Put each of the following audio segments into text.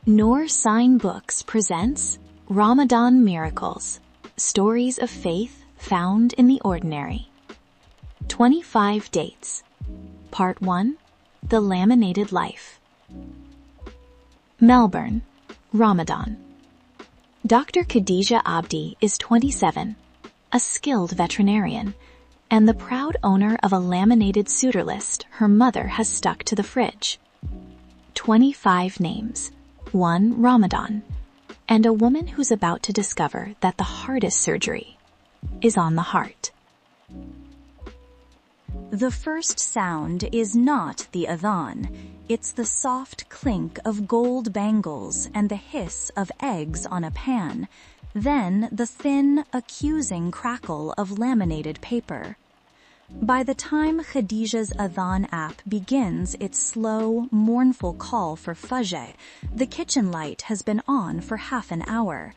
Noorsign Books presents Ramadan Miracles, Stories of Faith Found in the Ordinary. 25 Dates. Part 1, The Laminated Life. Melbourne, Ramadan. Dr. Khadija Abdi is 27, a skilled veterinarian, and the proud owner of a laminated suitor list her mother has stuck to the fridge. 25 names. 1 Ramadan, and a woman who's about to discover that the hardest surgery is on the heart. The first sound is not the adhan. It's the soft clink of gold bangles and the hiss of eggs on a pan, then the thin, accusing crackle of laminated paper. By the time Khadija's adhan app begins its slow, mournful call for fajr, the kitchen light has been on for half an hour.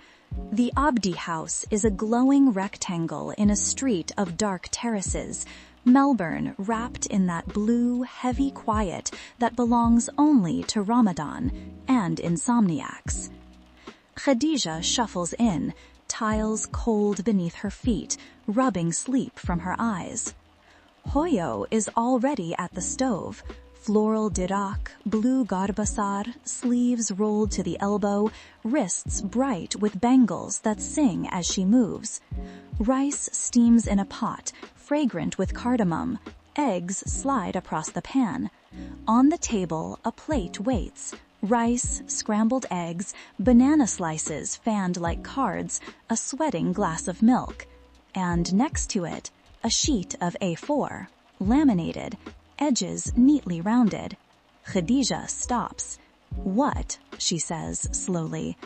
The Abdi house is a glowing rectangle in a street of dark terraces, Melbourne wrapped in that blue, heavy quiet that belongs only to Ramadan and insomniacs. Khadija shuffles in, tiles cold beneath her feet, rubbing sleep from her eyes. Hoyo is already at the stove, floral dirak, blue garbasar, sleeves rolled to the elbow, wrists bright with bangles that sing as she moves. Rice steams in a pot, fragrant with cardamom. Eggs slide across the pan. On the table, a plate waits. Rice, scrambled eggs, banana slices fanned like cards, a sweating glass of milk. And next to it, a sheet of A4, laminated, edges neatly rounded. Khadija stops. "What?" she says slowly.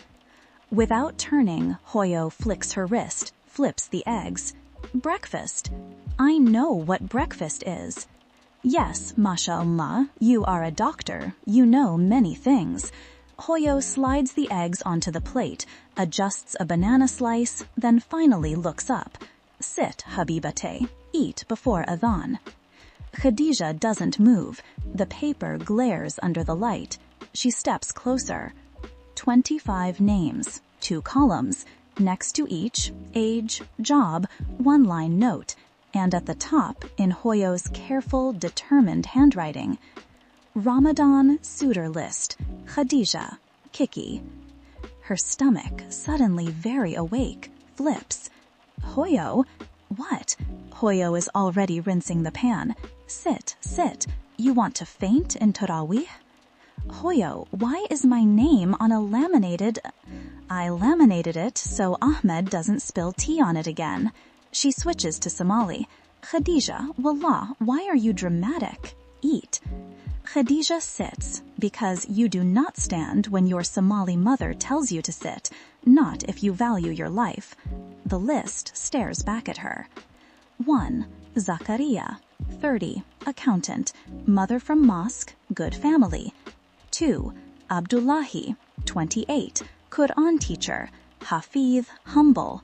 Without turning, Hoyo flicks her wrist, flips the eggs. "Breakfast. I know what breakfast is." "Yes, mashallah, you are a doctor. You know many things." Hoyo slides the eggs onto the plate, adjusts a banana slice, then finally looks up. "Sit, Habibate. Eat before adhan." Khadija doesn't move. The paper glares under the light. She steps closer. 25 names, 2 columns. Next to each, age, job, 1-line note. And at the top, in Hoyo's careful, determined handwriting, Ramadan Suitor List, Khadija, Kiki. Her stomach, suddenly very awake, flips. "Hoyo? What?" Hoyo is already rinsing the pan. "Sit, sit. You want to faint in Tarawih?" "Hoyo, why is my name on a laminated—" "I laminated it so Ahmed doesn't spill tea on it again." She switches to Somali. "Khadija, wallah, why are you dramatic? Eat." Khadija sits, because you do not stand when your Somali mother tells you to sit, not if you value your life. The list stares back at her. 1. Zakaria, 30, accountant, mother from mosque, good family. 2. Abdullahi, 28, Quran teacher, Hafiz, humble, ...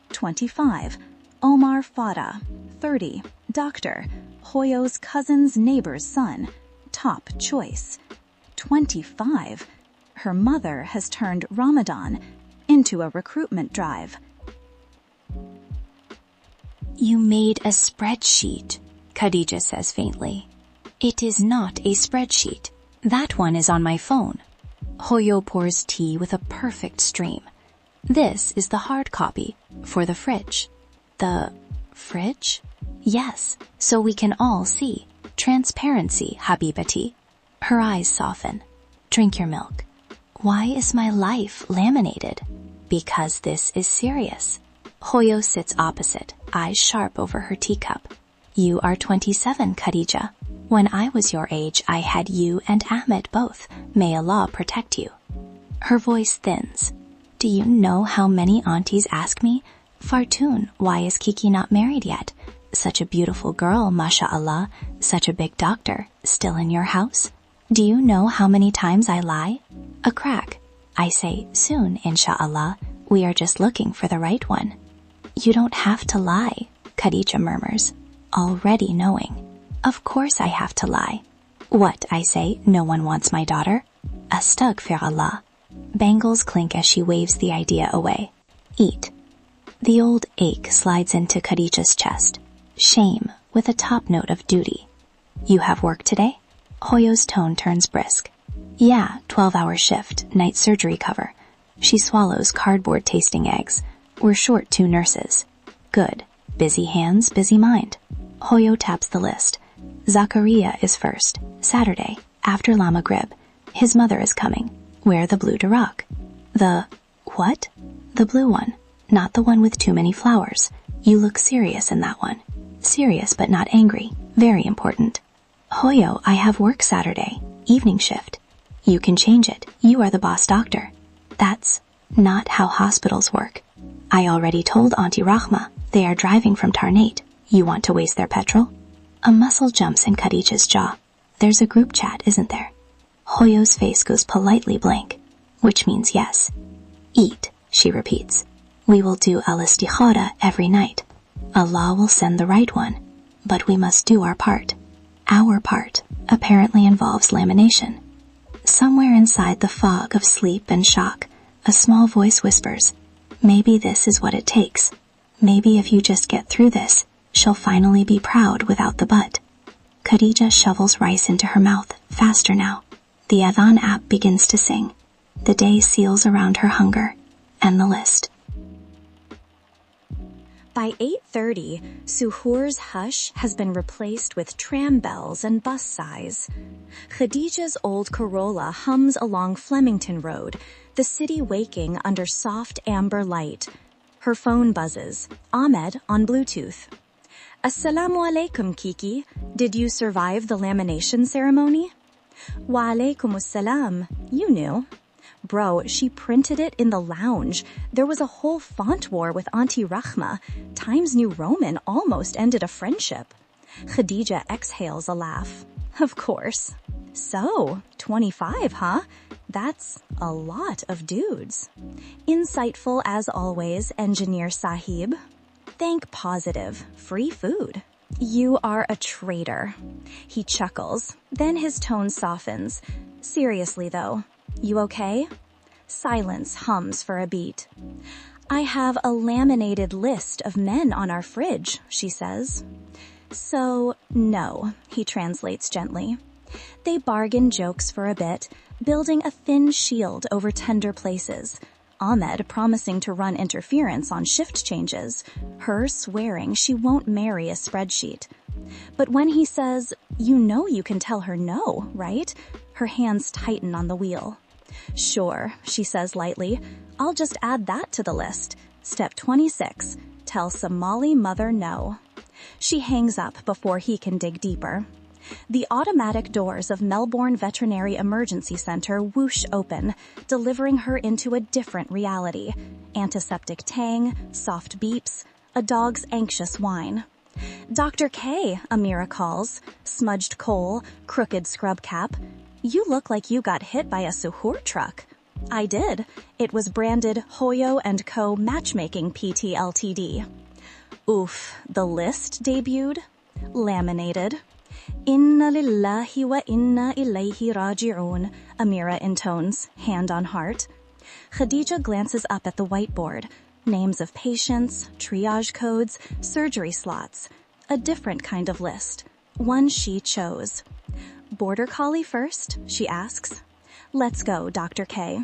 25. Omar Farah, 30, doctor, Hoyo's cousin's neighbor's son, top choice. 25. Her mother has turned Ramadan into a recruitment drive. "You made a spreadsheet," Khadija says faintly. "It is not a spreadsheet. That one is on my phone." Hoyo pours tea with a perfect stream. "This is the hard copy, for the fridge." "The fridge?" "Yes, so we can all see. Transparency, Habibati." Her eyes soften. "Drink your milk." "Why is my life laminated?" "Because this is serious." Hoyo sits opposite, eyes sharp over her teacup. "You are 27, Khadija. When I was your age, I had you and Ahmed both. May Allah protect you." Her voice thins. "Do you know how many aunties ask me, 'Fartoon, why is Kiki not married yet? Such a beautiful girl, masha'Allah, such a big doctor, still in your house?' Do you know how many times I lie? A crack. I say, soon, insha'Allah, we are just looking for the right one." "You don't have to lie," Khadija murmurs, already knowing. "Of course I have to lie." "What," I say, "no one wants my daughter?" Astaghfirullah. Bangles clink as she waves the idea away. Eat. The old ache slides into Khadija's chest. Shame, with a top note of duty. You have work today? Hoyo's tone turns brisk. Yeah, 12-hour shift, night surgery cover. She swallows cardboard-tasting eggs. We're short 2 nurses. Good. Busy hands, busy mind. Hoyo taps the list. Zakaria is first. Saturday, after La Maghrib. His mother is coming. Wear the blue durak. The... what? The blue one. Not the one with too many flowers. You look serious in that one. Serious but not angry. Very important. Hoyo, I have work Saturday. Evening shift. You can change it. You are the boss doctor. That's not how hospitals work. I already told Auntie Rahma. They are driving from Tarnate. You want to waste their petrol? A muscle jumps in Khadija's jaw. There's a group chat, isn't there? Hoyo's face goes politely blank, which means yes. Eat, she repeats. We will do al-istikhara every night. Allah will send the right one, but we must do our part. Our part apparently involves lamination. Somewhere inside the fog of sleep and shock, a small voice whispers, maybe this is what it takes. Maybe if you just get through this, she'll finally be proud without the but. Khadija shovels rice into her mouth, faster now. The Adhan app begins to sing. The day seals around her hunger, and the list. By 8:30, Suhoor's hush has been replaced with tram bells and bus sighs. Khadija's old Corolla hums along Flemington Road, the city waking under soft amber light. Her phone buzzes. Ahmed on Bluetooth. Assalamu alaikum, Kiki. Did you survive the lamination ceremony? Wa alaikum assalam. You knew. Bro, she printed it in the lounge. There was a whole font war with Auntie Rahma. Times New Roman almost ended a friendship. Khadija exhales a laugh. Of course. So, 25, huh? That's a lot of dudes. Insightful as always, Engineer Sahib. Think positive. Free food. You are a traitor. He chuckles. Then his tone softens. Seriously, though. You okay? Silence hums for a beat. I have a laminated list of men on our fridge, she says. So, no, he translates gently. They bargain jokes for a bit, building a thin shield over tender places. Ahmed promising to run interference on shift changes, her swearing she won't marry a spreadsheet. But when he says, you know you can tell her no, right? Her hands tighten on the wheel. Sure, she says lightly. I'll just add that to the list. Step 26, tell Somali mother no. She hangs up before he can dig deeper. The automatic doors of Melbourne Veterinary Emergency Center whoosh open, delivering her into a different reality. Antiseptic tang, soft beeps, a dog's anxious whine. Dr. K, Amira calls, smudged coal, crooked scrub cap. You look like you got hit by a Suhoor truck. I did. It was branded Hoyo & Co. Matchmaking PT Ltd. Oof, the list debuted. Laminated. Inna lillahi wa inna ilayhi raji'un, Amira intones, hand on heart. Khadija glances up at the whiteboard. Names of patients, triage codes, surgery slots. A different kind of list. One she chose. Border collie first, she asks. Let's go, Dr. K.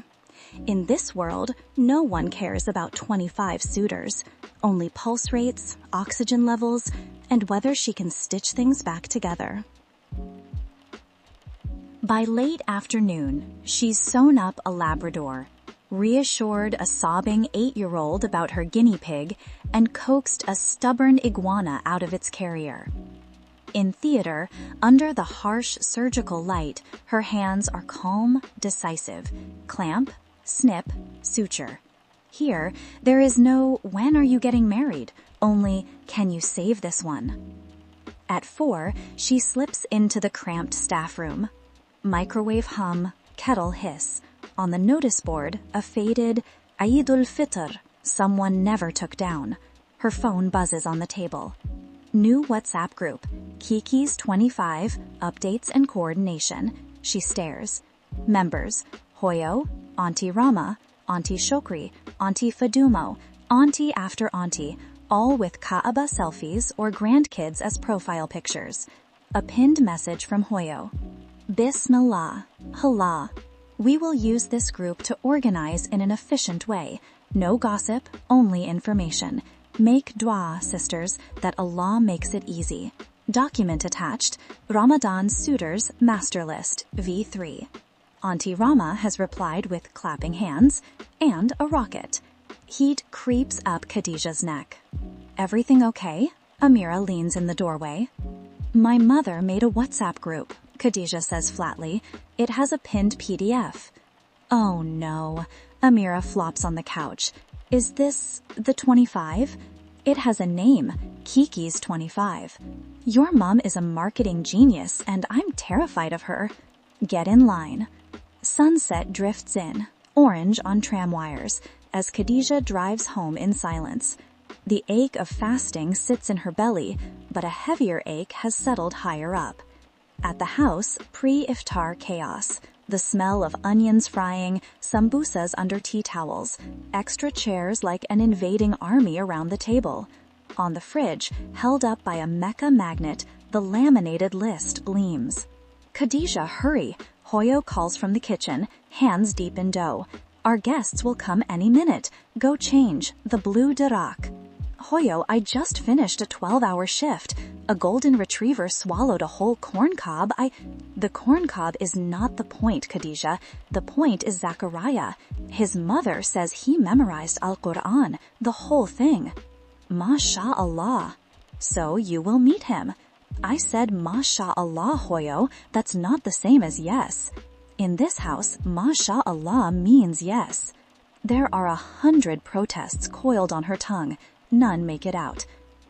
In this world, no one cares about 25 suitors. Only pulse rates, oxygen levels, and whether she can stitch things back together. By late afternoon, she's sewn up a Labrador, reassured a sobbing 8-year-old about her guinea pig, and coaxed a stubborn iguana out of its carrier. In theater, under the harsh surgical light, her hands are calm, decisive. Clamp, snip, suture. Here, there is no, when are you getting married? Only, can you save this one? At 4, she slips into the cramped staff room. Microwave hum, kettle hiss. On the notice board, a faded Eidul Fitr someone never took down. Her phone buzzes on the table. New WhatsApp group. Kiki's 25, updates and coordination. She stares. Members: Hoyo, Auntie Rama, Auntie Shokri, Auntie Fadumo, Auntie after Auntie, all with Kaaba selfies or grandkids as profile pictures. A pinned message from Hoyo. Bismillah, Hallah. We will use this group to organize in an efficient way. No gossip, only information. Make dua, sisters, that Allah makes it easy. Document attached, Ramadan Suitors Master List, V3. Auntie Rama has replied with clapping hands and a rocket. Heat creeps up Khadija's neck. Everything okay? Amira leans in the doorway. My mother made a WhatsApp group, Khadija says flatly. It has a pinned PDF. Oh no. Amira flops on the couch. Is this the 25? It has a name, Kiki's 25. Your mom is a marketing genius and I'm terrified of her. Get in line. Sunset drifts in, orange on tram wires, as Khadija drives home in silence. The ache of fasting sits in her belly, but a heavier ache has settled higher up. At the house, pre-iftar chaos. The smell of onions frying, sambusas under tea towels, extra chairs like an invading army around the table. On the fridge, held up by a Mecca magnet, the laminated list gleams. Khadija, hurry! Hoyo calls from the kitchen, hands deep in dough. Our guests will come any minute. Go change. The blue darak. Hoyo, I just finished a 12-hour shift. A golden retriever swallowed a whole corn cob. The corn cob is not the point, Khadija. The point is Zachariah. His mother says he memorized Al-Quran, the whole thing. MashaAllah. So you will meet him. I said MashaAllah, Hoyo. That's not the same as yes. In this house, MashaAllah means yes. There are 100 protests coiled on her tongue. None make it out.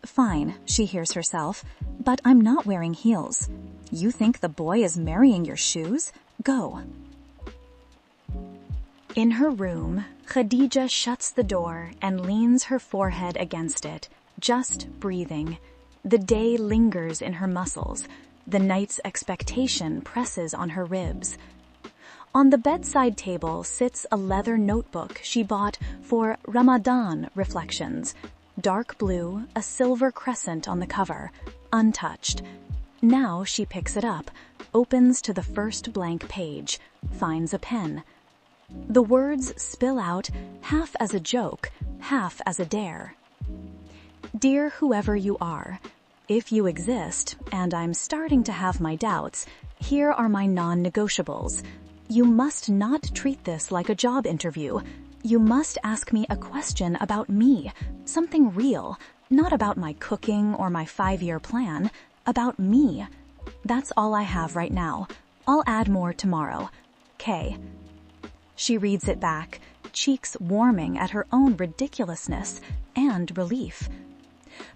Fine, she hears herself, but I'm not wearing heels. You think the boy is marrying your shoes? Go. In her room, Khadija shuts the door and leans her forehead against it, just breathing. The day lingers in her muscles. The night's expectation presses on her ribs. On the bedside table sits a leather notebook she bought for Ramadan reflections. Dark blue, a silver crescent on the cover, untouched. Now she picks it up, opens to the first blank page, finds a pen. The words spill out, half as a joke, half as a dare. Dear whoever you are, if you exist, and I'm starting to have my doubts, here are my non-negotiables. You must not treat this like a job interview. You must ask me a question about me, something real, not about my cooking or my 5-year plan, about me. That's all I have right now. I'll add more tomorrow. K. She reads it back, cheeks warming at her own ridiculousness and relief.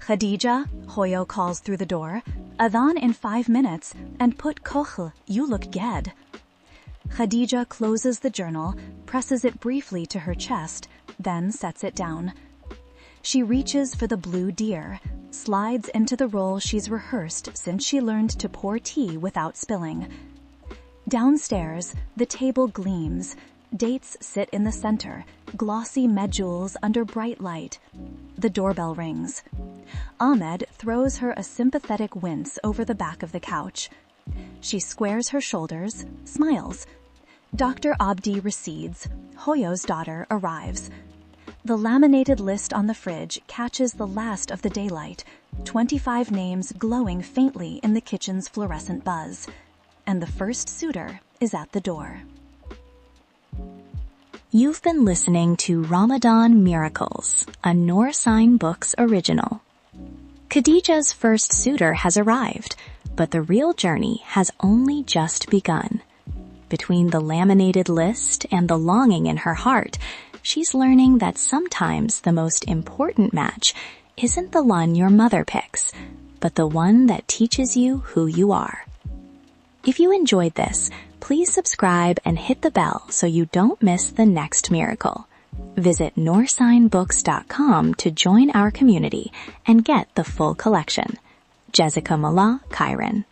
Khadija, Hoyo calls through the door. Adhan in 5 minutes, and put kokhl, you look dead. Khadija closes the journal, presses it briefly to her chest, then sets it down. She reaches for the blue deer, slides into the role she's rehearsed since she learned to pour tea without spilling. Downstairs, the table gleams. Dates sit in the center, glossy medjool under bright light. The doorbell rings. Ahmed throws her a sympathetic wince over the back of the couch. She squares her shoulders, smiles. Dr. Abdi recedes. Hoyo's daughter arrives. The laminated list on the fridge catches the last of the daylight, 25 names glowing faintly in the kitchen's fluorescent buzz. And the first suitor is at the door. You've been listening to Ramadan Miracles, a Noorsign Books original. Khadija's first suitor has arrived, but the real journey has only just begun. Between the laminated list and the longing in her heart, she's learning that sometimes the most important match isn't the one your mother picks, but the one that teaches you who you are. If you enjoyed this, please subscribe and hit the bell so you don't miss the next miracle. Visit noorsignbooks.com to join our community and get the full collection. Jazakumullah Khairan.